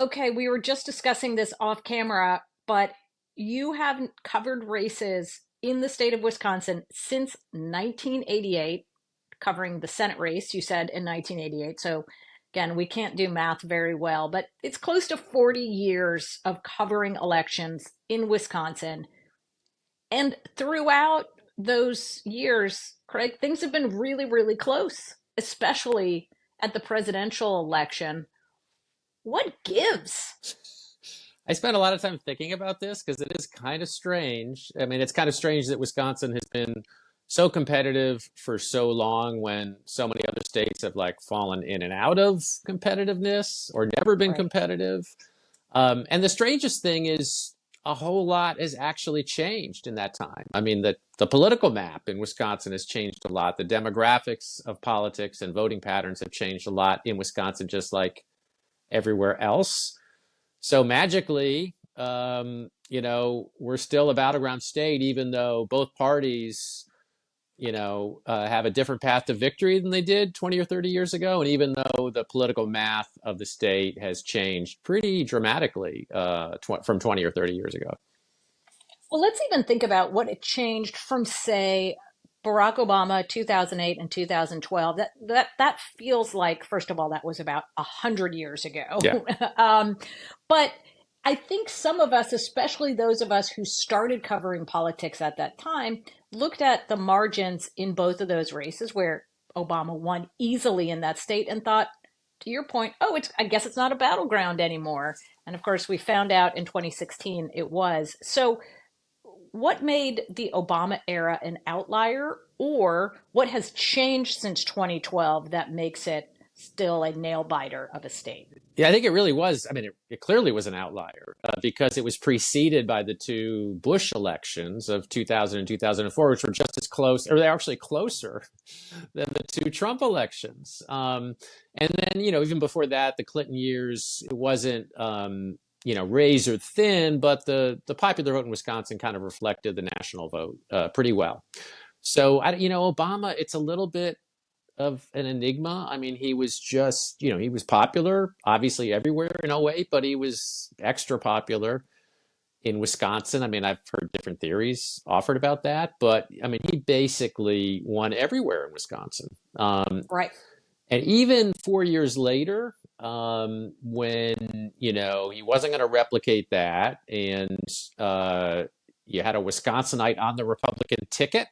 Okay, we were just discussing this off camera, but you haven't covered races in the state of Wisconsin since 1988, covering the Senate race, you said in 1988. So again, we can't do math very well, but it's close to 40 years of covering elections in Wisconsin. And throughout those years, Craig, things have been really, really close, especially at the presidential election. What gives? I spent a lot of time thinking about this because it is kind of strange. I mean, it's kind of strange that Wisconsin has been so competitive for so long when so many other states have like fallen in and out of competitiveness or never been Right. competitive. And the strangest thing is a whole lot has actually changed in that time. I mean, the political map in Wisconsin has changed a lot. The demographics of politics and voting patterns have changed a lot in Wisconsin, just like everywhere else. So magically, we're still a battleground state, even though both parties, have a different path to victory than they did 20 or 30 years ago. And even though the political math of the state has changed pretty dramatically from 20 or 30 years ago. Well, let's even think about what it changed from, say, Barack Obama 2008 and 2012. That feels like, first of all, that was about 100 years Yeah. ago. um, but I think some of us, especially those of us who started covering politics at that time, looked at the margins in both of those races where Obama won easily in that state and thought, to your point, oh, it's I guess it's not a battleground anymore. And of course, we found out in 2016 it was. So what made the Obama era an outlier, or what has changed since 2012 that makes it still a nail biter of a state? Yeah, I think it really was. I mean, it clearly was an outlier because it was preceded by the two Bush elections of 2000 and 2004, which were just as close, or they're actually closer than the two Trump elections. And then, even before that, the Clinton years, it wasn't, razor thin, but the popular vote in Wisconsin kind of reflected the national vote pretty well. So, Obama, it's a little bit of an enigma. I mean, he was just, he was popular, obviously everywhere in '08, but he was extra popular in Wisconsin. I mean, I've heard different theories offered about that, but I mean, he basically won everywhere in Wisconsin. Right. And even 4 years later, when, he wasn't going to replicate that, and you had a Wisconsinite on the Republican ticket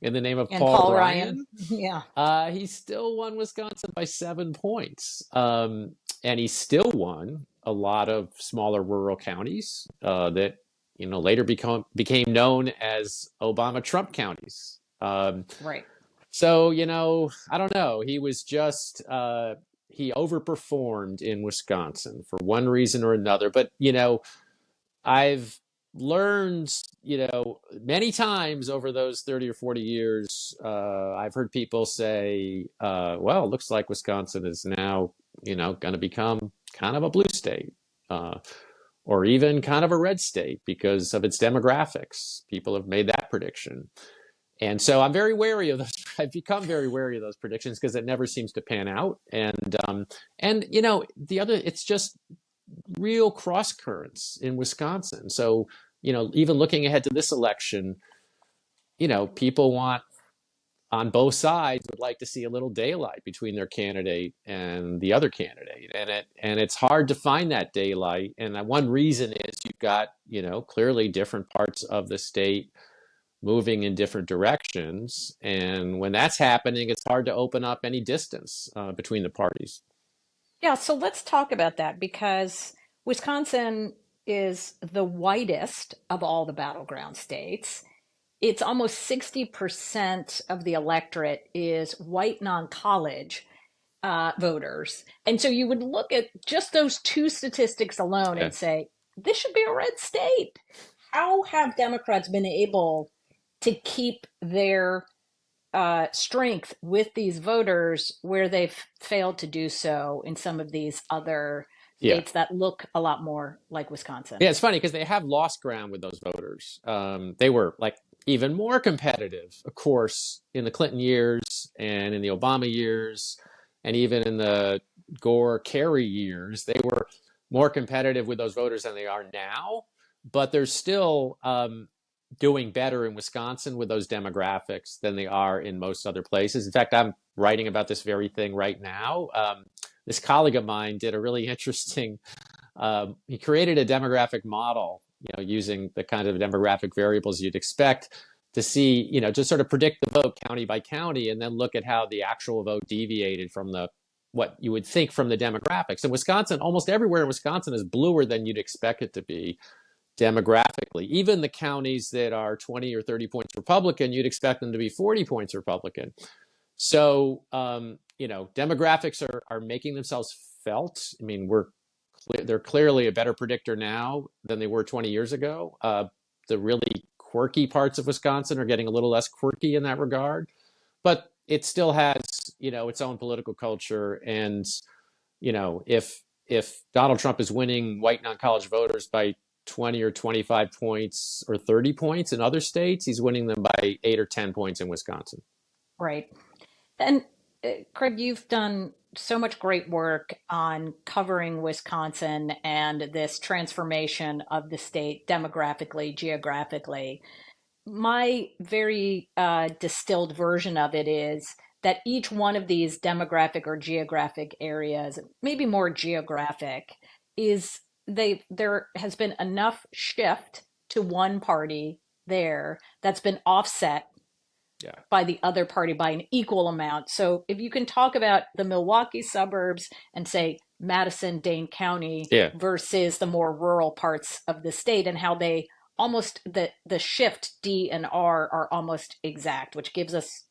in the name of And Paul Paul Ryan. Ryan. Yeah. He still won Wisconsin by 7 points. And he still won a lot of smaller rural counties that, later became known as Obama-Trump counties. Right. So, I don't know. He was just, he overperformed in Wisconsin for one reason or another. But, I've learned, many times over those 30 or 40 years, I've heard people say, well, it looks like Wisconsin is now, going to become kind of a blue state. Or even kind of a red state because of its demographics. People have made that prediction. And so I'm very wary of those. I've become very wary of those predictions because it never seems to pan out. And it's just real cross currents in Wisconsin. So, even looking ahead to this election, people on both sides would like to see a little daylight between their candidate and the other candidate. And it's hard to find that daylight. And one reason is you've got, clearly different parts of the state moving in different directions. And when that's happening, it's hard to open up any distance between the parties. Yeah, so let's talk about that because Wisconsin is the whitest of all the battleground states. It's almost 60% of the electorate is white non-college voters. And so you would look at just those two statistics alone Yeah. and say, this should be a red state. How have Democrats been able to keep their strength with these voters where they've failed to do so in some of these other Yeah. states that look a lot more like Wisconsin? Yeah, it's funny because they have lost ground with those voters. They were like even more competitive, of course, in the Clinton years and in the Obama years, and even in the Gore, Kerry years, they were more competitive with those voters than they are now. But they're still doing better in Wisconsin with those demographics than they are in most other places. In fact, I'm writing about this very thing right now. This colleague of mine did a really interesting. He created a demographic model, using the kind of demographic variables you'd expect to see, just sort of predict the vote county by county, and then look at how the actual vote deviated from what you would think from the demographics. And Wisconsin, almost everywhere in Wisconsin, is bluer than you'd expect it to be demographically. Even the counties that are 20 or 30 points Republican, you'd expect them to be 40 points Republican. So, demographics are making themselves felt. I mean, they're clearly a better predictor now than they were 20 years ago. The really quirky parts of Wisconsin are getting a little less quirky in that regard, but it still has, its own political culture. And, if Donald Trump is winning white non-college voters by 20 or 25 points or 30 points in other states, he's winning them by 8 or 10 points in Wisconsin. Right. And Craig, you've done so much great work on covering Wisconsin and this transformation of the state demographically, geographically. My very distilled version of it is that each one of these demographic or geographic areas, maybe more geographic, is there has been enough shift to one party there that's been offset Yeah. by the other party by an equal amount. So if you can talk about the Milwaukee suburbs and say Madison, Dane County Yeah. versus the more rural parts of the state, and how they almost the shift D and R are almost exact, which gives us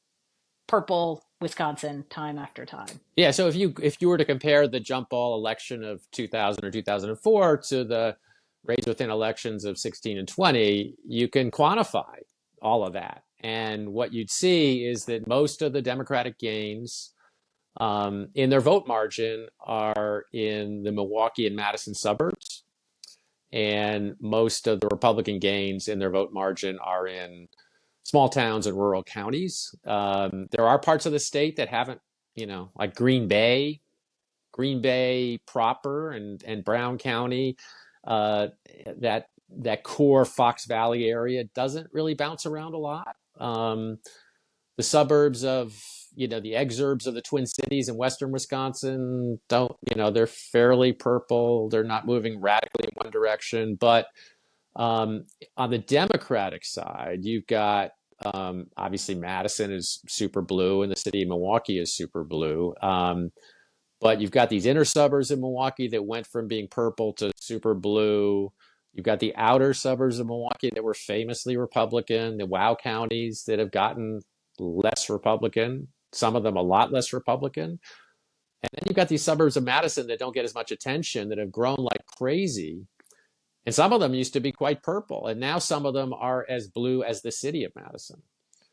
purple Wisconsin time after time. Yeah. So if you were to compare the jump ball election of 2000 or 2004 to the raise within elections of 16 and 20, you can quantify all of that. And what you'd see is that most of the Democratic gains in their vote margin are in the Milwaukee and Madison suburbs. And most of the Republican gains in their vote margin are in small towns and rural counties. There are parts of the state that haven't, like Green Bay proper and Brown County, that core Fox Valley area doesn't really bounce around a lot. The suburbs of, the exurbs of the Twin Cities in western Wisconsin don't, they're fairly purple. They're not moving radically in one direction. But on the Democratic side, you've got obviously Madison is super blue and the city of Milwaukee is super blue. But you've got these inner suburbs in Milwaukee that went from being purple to super blue. You've got the outer suburbs of Milwaukee that were famously Republican, the WOW counties that have gotten less Republican, some of them a lot less Republican. And then you've got these suburbs of Madison that don't get as much attention, that have grown like crazy. And some of them used to be quite purple, and now some of them are as blue as the city of Madison.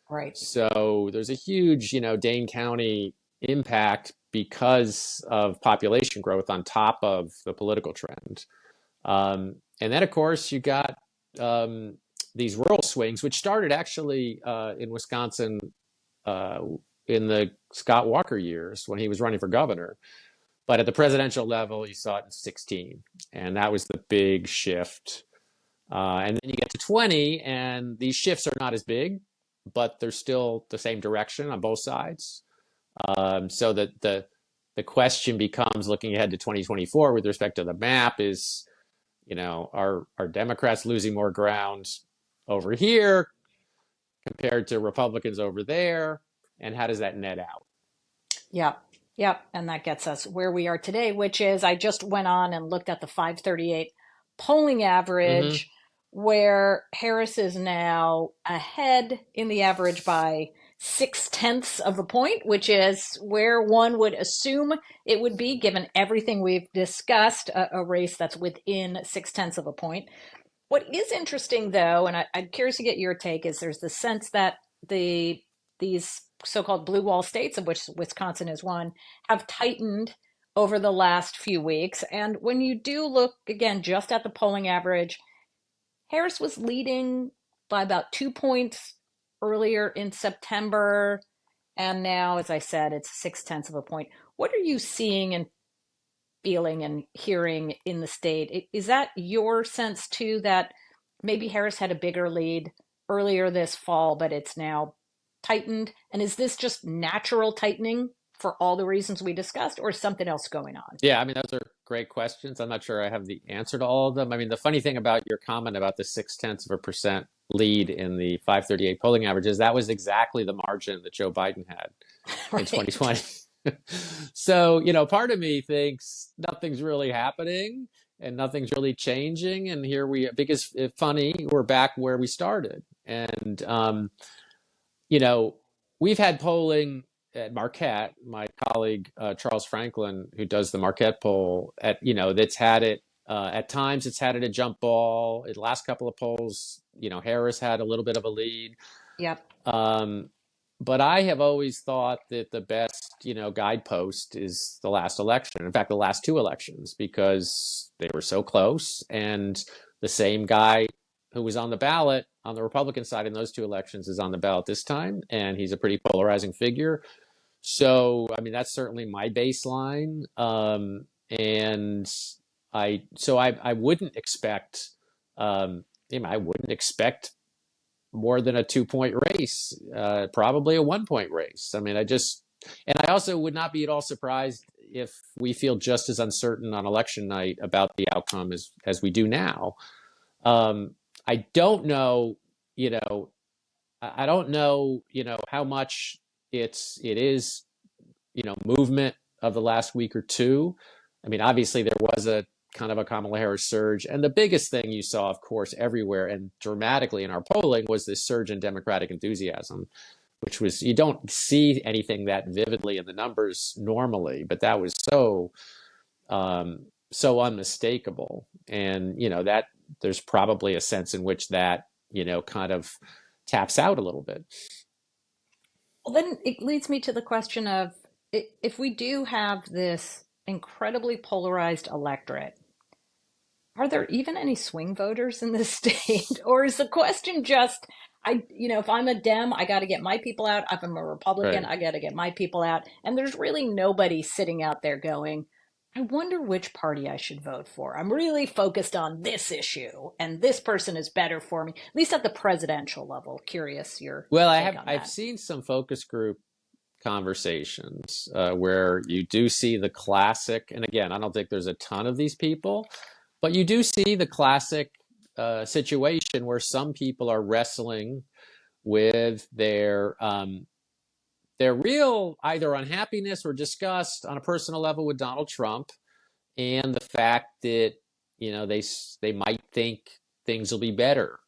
Right. So there's a huge, Dane County impact because of population growth on top of the political trend. And then, of course, you got these rural swings, which started actually in Wisconsin in the Scott Walker years when he was running for governor. But at the presidential level, you saw it in 16. And that was the big shift. And then you get to 20, and these shifts are not as big, but they're still the same direction on both sides. So that the question becomes, looking ahead to 2024 with respect to the map, is, are Democrats losing more ground over here compared to Republicans over there? And how does that net out? Yeah. Yep. And that gets us where we are today, which is I just went on and looked at the 538 polling Mm-hmm. average, where Harris is now ahead in the average by 6/10 of a point, which is where one would assume it would be given everything we've discussed, a race that's within 6/10 of a point. What is interesting, though, and I'm curious to get your take, is there's the sense that these so-called blue wall states, of which Wisconsin is one, have tightened over the last few weeks. And when you do look again just at the polling average, Harris was leading by about 2 points earlier in September, and now, as I said, it's 6/10 of a point. What are you seeing in feeling and hearing in the state. Is that your sense too, that maybe Harris had a bigger lead earlier this fall, but it's now tightened? And is this just natural tightening for all the reasons we discussed, or is something else going on? Yeah, I mean, those are great questions. I'm not sure I have the answer to all of them. I mean, the funny thing about your comment about the 0.6% lead in the 538 polling averages, that was exactly the margin that Joe Biden had in Right. 2020. So, part of me thinks nothing's really happening and nothing's really changing. And here because it's funny, we're back where we started. And, you know, we've had polling at Marquette. My colleague Charles Franklin, who does the Marquette poll, that's had it at times. It's had it a jump ball. In the last couple of polls, Harris had a little bit of a lead. Yep. Um, but I have always thought that the best, guidepost is the last election. In fact, the last two elections, because they were so close, and the same guy who was on the ballot on the Republican side in those two elections is on the ballot this time, and he's a pretty polarizing figure. So, I mean, that's certainly my baseline. And I wouldn't expect, I wouldn't expect more than a 2-point race, probably a 1-point race. I mean, and I also would not be at all surprised if we feel just as uncertain on election night about the outcome as we do now. I don't know, you know, I don't know, how much it is, movement of the last week or two. I mean, obviously there was a kind of a Kamala Harris surge. And the biggest thing you saw, of course, everywhere and dramatically in our polling was this surge in Democratic enthusiasm, which was, you don't see anything that vividly in the numbers normally, but that was so unmistakable. And, that there's probably a sense in which that, kind of taps out a little bit. Well, then it leads me to the question of, if we do have this incredibly polarized electorate, are there even any swing voters in this state? Or is the question just, if I'm a Dem, I got to get my people out. If I'm a Republican, Right. I got to get my people out. And there's really nobody sitting out there going, I wonder which party I should vote for. I'm really focused on this issue, and this person is better for me, at least at the presidential level. Curious your Well, take on I've that. seen some focus group conversations where you do see the classic, and again, I don't think there's a ton of these people, but you do see the classic situation where some people are wrestling with their real either unhappiness or disgust on a personal level with Donald Trump, and the fact that they might think things will be better,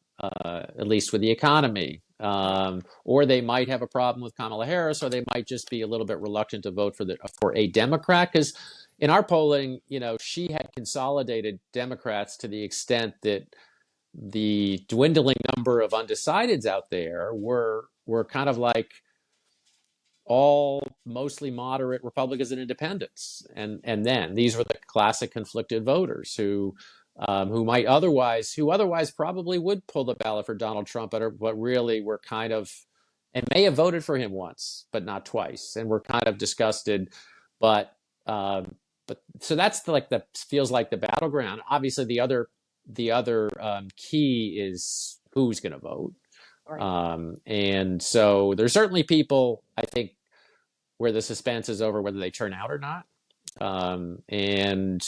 at least with the economy, or they might have a problem with Kamala Harris, or they might just be a little bit reluctant to vote for a Democrat, because in our polling, she had consolidated Democrats to the extent that the dwindling number of undecideds out there were kind of like all mostly moderate Republicans and independents, and then these were the classic conflicted voters who otherwise probably would pull the ballot for Donald Trump, but really were kind of, and may have voted for him once but not twice, and were kind of disgusted, but so that's like the feels like the battleground. Obviously, the other key is who's going to vote. Right. And so there's certainly people, I think, where the suspense is over whether they turn out or not. And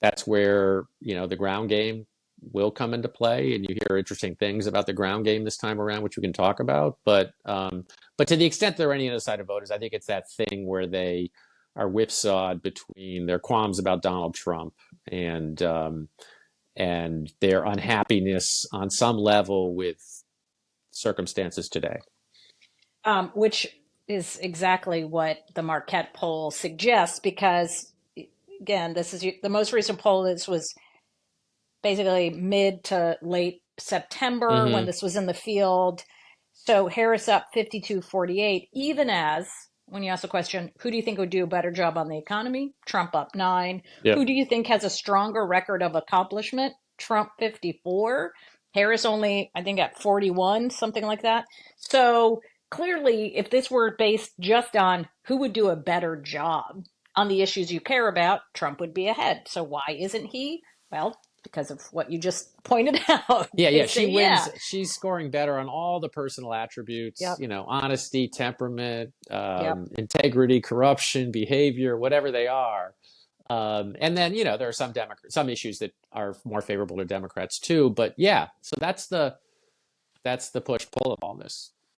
that's where, the ground game will come into play. And you hear interesting things about the ground game this time around, which we can talk about. But to the extent there are any undecided voters, I think it's that thing where they are whipsawed between their qualms about Donald Trump and their unhappiness on some level with circumstances today. Which is exactly what the Marquette poll suggests, because again, this is the most recent poll. This was basically mid to late September when Mm-hmm. this was in the field. So Harris up 52-48, even as when you ask the question, who do you think would do a better job on the economy? Trump up 9. Who Yep. do you think has a stronger record of accomplishment? Trump 54. Harris only, I think, at 41, something like that. So clearly, if this were based just on who would do a better job, on the issues you care about, Trump would be ahead. So why isn't he? Well, because of what you just pointed out. Yeah, They yeah, she say, wins. yeah, She's scoring better on all the personal attributes, yep, honesty, temperament, yep, integrity, corruption, behavior, whatever they are. And then, there are some issues that are more favorable to Democrats too. But yeah, so that's the push pull of all this.